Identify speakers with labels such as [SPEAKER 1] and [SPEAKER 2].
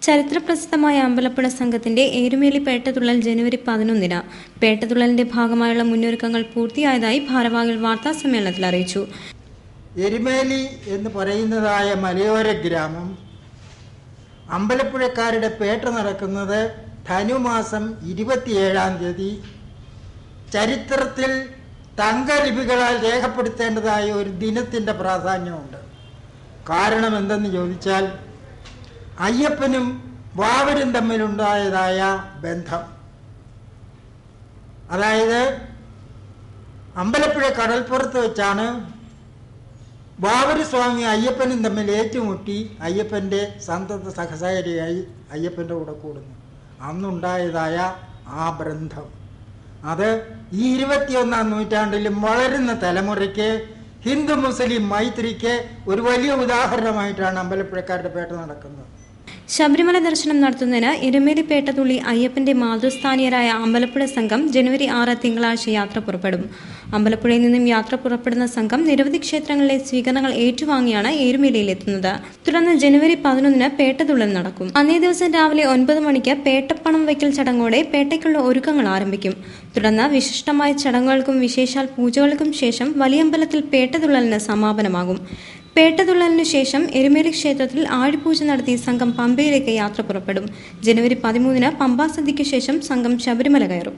[SPEAKER 1] ചരിത്രപ്രസിദ്ധമായ അമ്പലപ്പുഴ സംഘത്തിന്റെ ഏരുമേലി പേട്ടതുള്ളൽ ജനുവരി 11-ന്. പേട്ടതുള്ളലിന്റെ ഭാഗമായുള്ള മുന്നൊരുക്കങ്ങൾ പൂർത്തിയായതായി ഭാരവാഹികൾ വാർത്താസമ്മേളനത്തിൽ അറിയിച്ചു.
[SPEAKER 2] എരുമേലി എന്ന് പറയുന്നതായ മലയോര ഗ്രാമം അമ്പലപ്പുഴക്കാരുടെ പേട്ട നടക്കുന്നത് ധനുമാസം 27-ാം തീയതി ചരിത്രത്തിൽ തങ്കലിപികളാൽ രേഖപ്പെടുത്തേണ്ടതായ ഒരു ദിനത്തിൻ്റെ പ്രാധാന്യമുണ്ട്. കാരണം എന്തെന്ന് ചോദിച്ചാൽ അയ്യപ്പനും വാവരും തമ്മിലുണ്ടായതായ ബന്ധം, അതായത് അമ്പലപ്പുഴ കടൽപ്പുറത്ത് വെച്ചാണ് വാവര് സ്വാമി അയ്യപ്പനും തമ്മിൽ ഏറ്റുമുട്ടി അയ്യപ്പൻ്റെ സന്തത സഹചാരിയായി അയ്യപ്പൻ്റെ കൂടെ കൂടുന്നു. അന്നുണ്ടായതായ ആ ബന്ധം അത് ഈ 21-ാം നൂറ്റാണ്ടിലും വളരുന്ന തലമുറയ്ക്ക് ഹിന്ദു മുസ്ലിം മൈത്രിക്ക് ഒരു വലിയ ഉദാഹരണമായിട്ടാണ് അമ്പലപ്പുഴക്കാരുടെ പേട്ട നടക്കുന്നത്.
[SPEAKER 1] ശബരിമല ദർശനം നടത്തുന്നതിന് എരുമേലി പേട്ടതുള്ളി അയ്യപ്പന്റെ മാതൃസ്ഥാനീയരായ അമ്പലപ്പുഴ സംഘം ജനുവരി 6 തിങ്കളാഴ്ച യാത്ര പുറപ്പെടും. അമ്പലപ്പുഴയിൽ നിന്നും യാത്ര പുറപ്പെടുന്ന സംഘം നിരവധി ക്ഷേത്രങ്ങളിലെ സ്വീകരണങ്ങൾ ഏറ്റുവാങ്ങിയാണ് എരുമേലിയിലെത്തുന്നത്. തുടർന്ന് ജനുവരി 11-ന് പേട്ടതുള്ളൽ നടക്കും. അന്നേ ദിവസം രാവിലെ 9 മണിക്ക് പേട്ടപ്പണം വയ്ക്കൽ ചടങ്ങോടെ പേട്ടയ്ക്കുള്ള ഒരുക്കങ്ങൾ ആരംഭിക്കും. തുടർന്ന് വിശിഷ്ടമായ ചടങ്ങുകൾക്കും വിശേഷാൽ പൂജകൾക്കും ശേഷം വലിയമ്പലത്തിൽ പേട്ടതുള്ളലിന് സമാപനമാകും. പേട്ടതുള്ളലിനു ശേഷം എരുമേലി ക്ഷേത്രത്തിൽ ആഴിപൂജ നടത്തി സംഘം പമ്പയിലേക്ക് യാത്ര പുറപ്പെടും. ജനുവരി 13-ന് പമ്പാസദ്യയ്ക്കു ശേഷം സംഘം ശബരിമല കയറും.